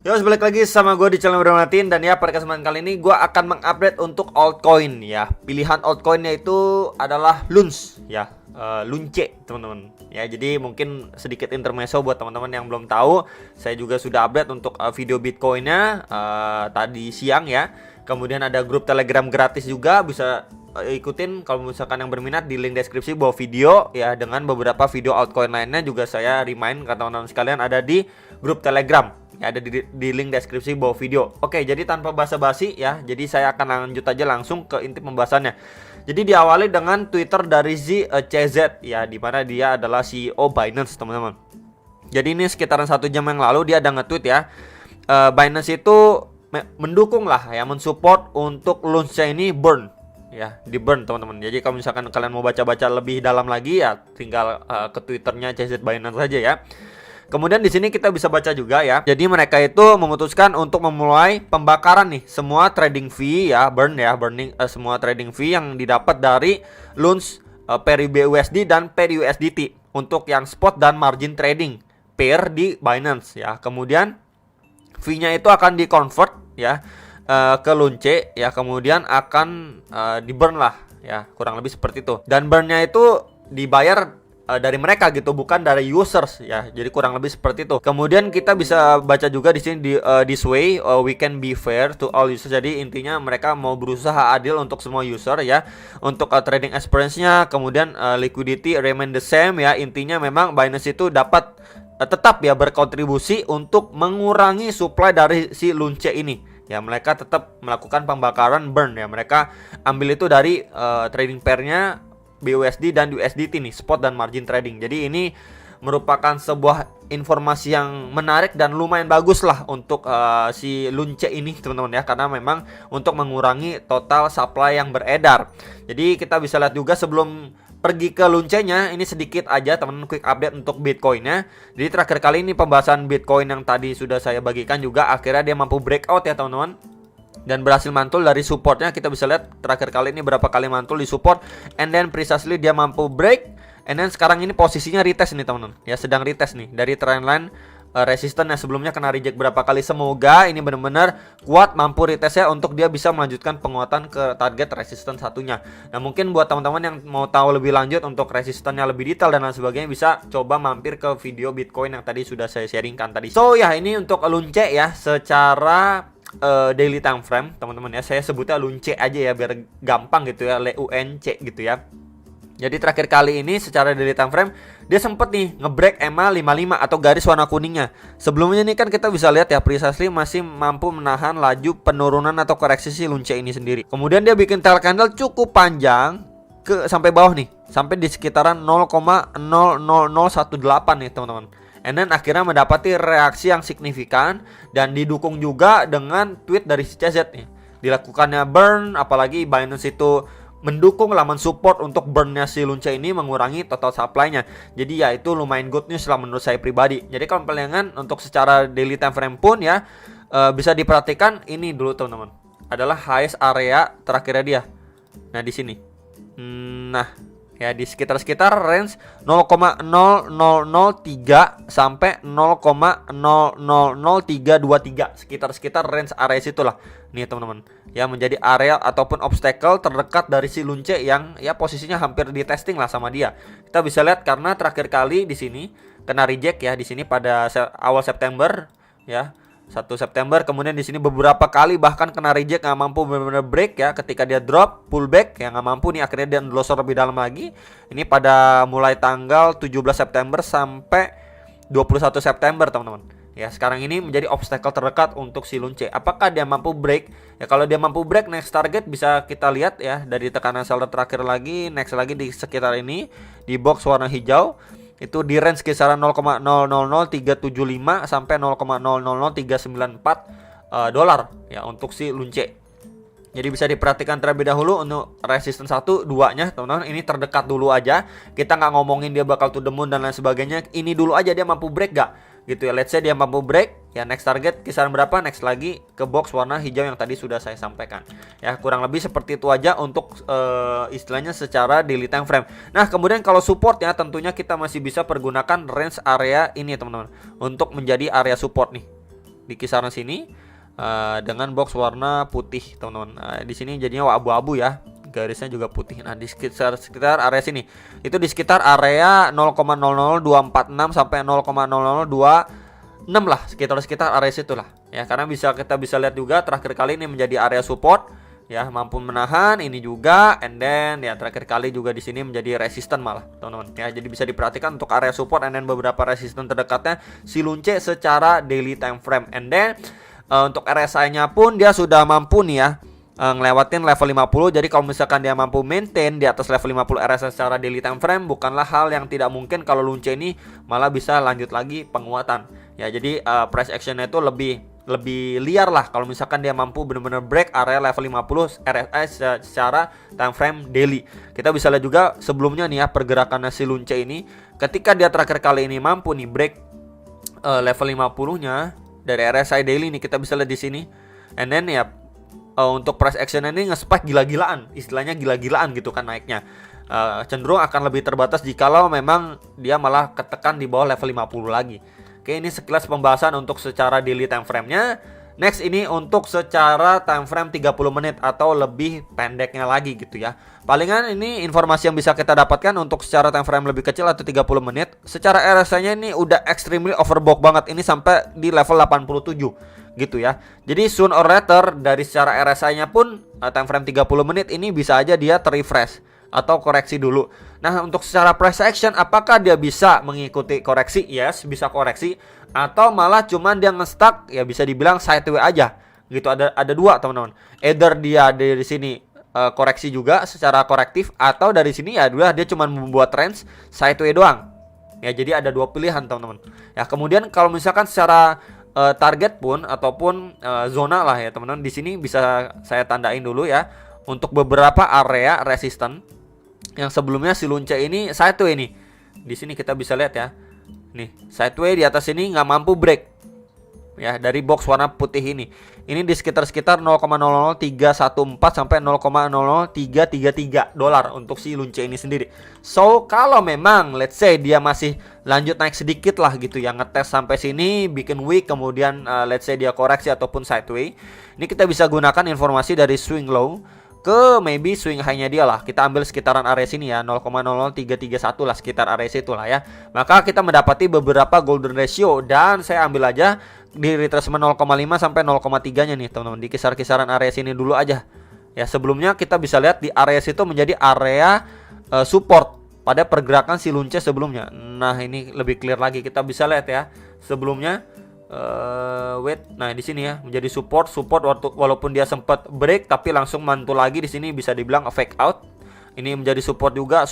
Yo, balik lagi sama gue di channel Bernardin. Dan ya, pada kesempatan kali ini gue akan mengupdate untuk altcoin ya. Pilihan altcoinnya itu adalah LUNC ya, LUNCE teman-teman ya. Jadi mungkin sedikit intermezzo buat teman-teman yang belum tahu. Saya juga sudah update untuk video Bitcoinnya tadi siang ya. Kemudian ada grup Telegram gratis juga, bisa ikutin kalau misalkan yang berminat. Di link deskripsi bawah video ya, dengan beberapa video altcoin lainnya juga saya remind ke teman-teman sekalian ada di grup Telegram ya, ada di link deskripsi bawah video. Oke, jadi tanpa basa-basi ya, jadi saya akan lanjut aja langsung ke inti pembahasannya. Jadi diawali dengan Twitter dari CZ ya, dimana dia adalah CEO Binance teman-teman. Jadi ini sekitaran 1 jam yang lalu dia ada nge-tweet ya, Binance itu mendukung lah ya, mensupport untuk launch-nya ini burn ya, di burn teman-teman. Jadi kalau misalkan kalian mau baca-baca lebih dalam lagi ya, tinggal ke Twitternya CZ Binance saja ya. Kemudian di sini kita bisa baca juga ya. Jadi mereka itu memutuskan untuk memulai pembakaran nih semua trading fee ya, burning semua trading fee yang didapat dari launch peri BUSD dan peri USDT untuk yang spot dan margin trading pair di Binance ya. Kemudian fee-nya itu akan di-convert ya ke LUNCE ya, kemudian akan di-burn lah ya, kurang lebih seperti itu. Dan burn-nya itu dibayar dari mereka gitu, bukan dari users ya. Jadi kurang lebih seperti itu. Kemudian kita bisa baca juga di sini this way we can be fair to all users. Jadi intinya mereka mau berusaha adil untuk semua user ya. Untuk trading experience-nya, kemudian liquidity remain the same ya. Intinya memang Binance itu dapat tetap ya berkontribusi untuk mengurangi supply dari si LUNCE ini. Ya, mereka tetap melakukan pembakaran burn ya. Mereka ambil itu dari trading pair-nya BUSD dan USDT nih, spot dan margin trading. Jadi ini merupakan sebuah informasi yang menarik dan lumayan bagus lah untuk si LUNCE ini teman-teman ya, karena memang untuk mengurangi total supply yang beredar. Jadi kita bisa lihat juga sebelum pergi ke LUNCE-nya, ini sedikit aja teman-teman quick update untuk Bitcoin-nya. Jadi terakhir kali ini pembahasan Bitcoin yang tadi sudah saya bagikan juga, akhirnya dia mampu breakout ya teman-teman, dan berhasil mantul dari supportnya. Kita bisa lihat terakhir kali ini berapa kali mantul di support, and then precisely dia mampu break, and then sekarang ini posisinya retest nih teman-teman ya, sedang retest nih dari trendline resisten yang sebelumnya kena reject berapa kali. Semoga ini benar-benar kuat, mampu retest ya, untuk dia bisa melanjutkan penguatan ke target resisten satunya. Nah, mungkin buat teman-teman yang mau tahu lebih lanjut untuk resistennya lebih detail dan lain sebagainya, bisa coba mampir ke video Bitcoin yang tadi sudah saya sharingkan tadi. So ya, ini untuk LUNCE ya, secara daily time frame teman-teman ya, saya sebutnya LUNCE aja ya biar gampang gitu ya, LUNC gitu ya. Jadi terakhir kali ini secara daily time frame dia sempat nih ngebreak EMA 55 atau garis warna kuningnya. Sebelumnya nih kan kita bisa lihat ya, precisely masih mampu menahan laju penurunan atau koreksi si LUNCE ini sendiri. Kemudian dia bikin tail candle cukup panjang ke sampai bawah nih, sampai di sekitaran 0,00018 nih teman-teman. And then akhirnya mendapati reaksi yang signifikan dan didukung juga dengan tweet dari si CZ nih. Dilakukannya burn, apalagi Binance itu mendukung laman support untuk burnnya si LUNCE ini, mengurangi total supply-nya. Jadi ya itu lumayan good news lah menurut saya pribadi. Jadi kalau kalian untuk secara daily time frame pun ya, bisa diperhatikan ini dulu teman-teman, adalah highest area terakhirnya dia. Nah di sini. Nah ya, di sekitar range 0,0003 sampai 0,000323, sekitar range area situlah nih teman-teman ya, menjadi area ataupun obstacle terdekat dari si LUNCE yang ya posisinya hampir di testing lah sama dia. Kita bisa lihat karena terakhir kali di sini kena reject ya, di sini pada awal September ya, 1 September. Kemudian di sini beberapa kali bahkan kena reject, nggak mampu benar-benar break ya. Ketika dia drop pullback ya nggak mampu nih, akhirnya dia endorser lebih dalam lagi. Ini pada mulai tanggal 17 September sampai 21 September teman-teman. Ya, sekarang ini menjadi obstacle terdekat untuk si LUNCE. Apakah dia mampu break? Ya kalau dia mampu break, next target bisa kita lihat ya dari tekanan seller terakhir lagi, next lagi di sekitar ini di box warna hijau. Itu di range kisaran 0,000375 sampai 0,000394 dolar ya untuk si LUNCE. Jadi bisa diperhatikan terlebih dahulu untuk resistance 1, 2-nya teman-teman. Ini terdekat dulu aja. Kita nggak ngomongin dia bakal to the moon dan lain sebagainya. Ini dulu aja dia mampu break gak? Gitu ya. Let's say dia mampu break. Ya next target kisaran berapa? Next lagi ke box warna hijau yang tadi sudah saya sampaikan. Ya kurang lebih seperti itu aja untuk istilahnya secara daily time frame. Nah kemudian kalau support ya, tentunya kita masih bisa pergunakan range area ini teman-teman untuk menjadi area support nih. di kisaran sini dengan box warna putih, teman-teman. Di sini jadinya abu-abu ya, garisnya juga putih. Nah, di sekitar area sini itu di sekitar area 0,00246 sampai 0,002 6 lah, sekitar area situ lah ya, karena kita bisa lihat juga terakhir kali ini menjadi area support ya, mampu menahan ini juga, and then ya terakhir kali juga di sini menjadi resisten malah, teman-teman ya. Jadi bisa diperhatikan untuk area support and then beberapa resisten terdekatnya si Lunce secara daily time frame, and then untuk RSI-nya pun dia sudah mampu nih ya ngelewatin level 50. Jadi kalau misalkan dia mampu maintain di atas level 50 RSI secara daily time frame, bukanlah hal yang tidak mungkin kalau Lunce ini malah bisa lanjut lagi penguatan ya. Jadi price actionnya itu lebih liar lah kalau misalkan dia mampu benar-benar break area level 50 RSI secara time frame daily. Kita bisa lihat juga sebelumnya nih ya, pergerakan si Lunce ini ketika dia terakhir kali ini mampu nih break level 50-nya dari RSI daily nih, kita bisa lihat di sini, and then ya untuk price action ini nge-spike gila-gilaan, istilahnya gila-gilaan gitu kan naiknya. Cenderung akan lebih terbatas jikalau memang dia malah ketekan di bawah level 50 lagi. Oke, ini sekilas pembahasan untuk secara daily time frame-nya. Next ini untuk secara time frame 30 menit atau lebih pendeknya lagi gitu ya. Palingan ini informasi yang bisa kita dapatkan untuk secara time frame lebih kecil atau 30 menit. Secara RSI-nya ini udah extremely overbought banget, ini sampai di level 87 gitu ya. Jadi soon or later dari secara RSI-nya pun time frame 30 menit ini bisa aja dia terrefresh atau koreksi dulu. Nah, untuk secara price action apakah dia bisa mengikuti koreksi? Yes, bisa koreksi, atau malah cuman dia nge-stuck ya, bisa dibilang sideways aja gitu. Ada dua, teman-teman. Either dia dari sini koreksi juga secara korektif, atau dari sini ya dia cuman membuat range sideways doang. Ya, jadi ada dua pilihan, teman-teman. Ya, kemudian kalau misalkan secara target pun ataupun zona lah ya, teman-teman. Di sini bisa saya tandain dulu ya untuk beberapa area resisten yang sebelumnya si Lunce ini sideways nih. Di sini kita bisa lihat ya. Nih, sideways di atas ini nggak mampu break. Ya, dari box warna putih ini. Ini di sekitar 0,00314 sampai 0,00333 dolar untuk si Lunce ini sendiri. So, kalau memang let's say dia masih lanjut naik sedikit lah gitu ya, ngetes sampai sini, bikin wick, kemudian let's say dia koreksi ataupun sideways. Ini kita bisa gunakan informasi dari swing low ke maybe swing high-nya dia lah. Kita ambil sekitaran area sini ya, 0,00331 lah, sekitar area situ lah ya. Maka kita mendapati beberapa golden ratio, dan saya ambil aja di retracement 0,5 sampai 0,3-nya nih, teman-teman. Di kisaran area sini dulu aja. Ya, sebelumnya kita bisa lihat di area situ menjadi area support pada pergerakan si Lunce sebelumnya. Nah, ini lebih clear lagi, kita bisa lihat ya. Sebelumnya nah di sini ya menjadi support walaupun dia sempat break tapi langsung mantul lagi di sini, bisa dibilang fake out. Ini menjadi support juga,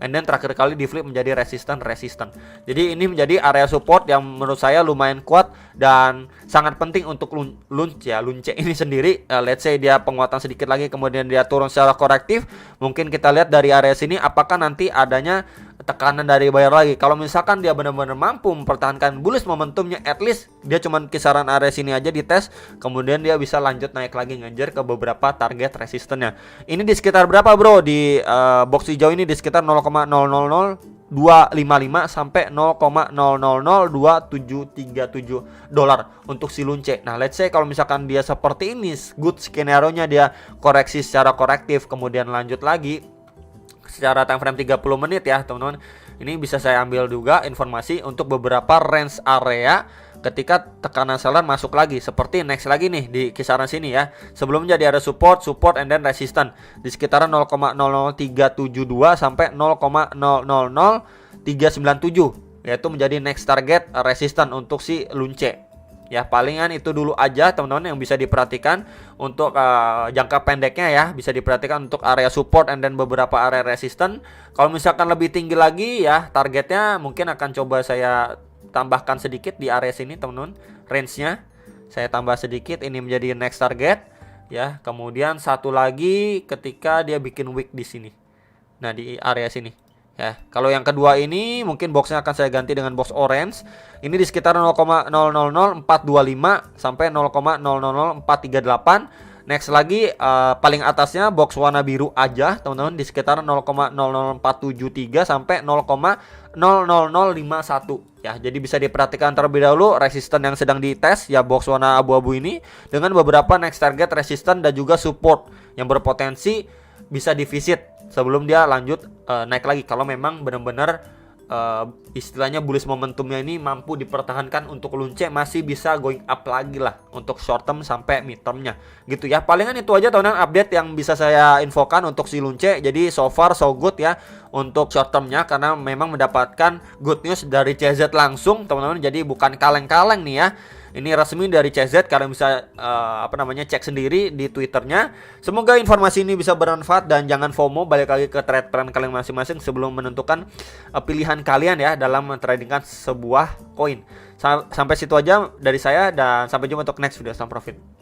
and then terakhir kali di flip menjadi resisten. Jadi ini menjadi area support yang menurut saya lumayan kuat dan sangat penting untuk Lunce ini sendiri. Let's say dia penguatan sedikit lagi kemudian dia turun secara korektif, mungkin kita lihat dari area sini apakah nanti adanya tekanan dari buyer lagi. Kalau misalkan dia benar-benar mampu mempertahankan bullish momentumnya, at least dia cuman kisaran area sini aja dites, kemudian dia bisa lanjut naik lagi ngejar ke beberapa target resistennya. Ini di sekitar berapa bro? Di box hijau ini di sekitar 0,000255 sampai 0,0002737 dolar untuk si Lunce. Nah, let's say kalau misalkan dia seperti ini, good skenario-nya dia koreksi secara korektif kemudian lanjut lagi secara time frame 30 menit ya, teman-teman. Ini bisa saya ambil juga informasi untuk beberapa range area ketika tekanan seller masuk lagi, seperti next lagi nih di kisaran sini ya. Sebelumnya dia ada support and then resistance di sekitaran 0,00372 sampai 0,000397, yaitu menjadi next target resistance untuk si Lunce. Ya, palingan itu dulu aja teman-teman yang bisa diperhatikan untuk jangka pendeknya ya. Bisa diperhatikan untuk area support and then beberapa area resistance. Kalau misalkan lebih tinggi lagi ya, targetnya mungkin akan coba saya tambahkan sedikit di area sini teman-teman. Range-nya saya tambah sedikit, ini menjadi next target ya. Kemudian satu lagi ketika dia bikin wick di sini. Nah, di area sini. Ya, kalau yang kedua ini mungkin boxnya akan saya ganti dengan box orange. Ini di sekitar 0,000425 sampai 0,000438. Next lagi paling atasnya box warna biru aja teman-teman di sekitar 0,00473 sampai 0,00051 ya. Jadi bisa diperhatikan terlebih dahulu resisten yang sedang dites ya, box warna abu-abu ini dengan beberapa next target resisten dan juga support yang berpotensi bisa divisit sebelum dia lanjut naik lagi kalau memang benar-benar istilahnya bullish momentumnya ini mampu dipertahankan untuk Lunce, masih bisa going up lagi lah untuk short term sampai mid termnya gitu ya. Palingan itu aja teman-teman update yang bisa saya infokan untuk si Lunce. Jadi so far so good ya untuk short termnya, karena memang mendapatkan good news dari CZ langsung teman-teman. Jadi bukan kaleng-kaleng nih ya, ini resmi dari CZ. Kalian bisa cek sendiri di Twitternya. Semoga informasi ini bisa bermanfaat dan jangan FOMO, balik lagi ke trade plan kalian masing-masing sebelum menentukan pilihan kalian ya dalam mentradingkan sebuah koin. Sampai situ aja dari saya dan sampai jumpa untuk next video. Salam profit.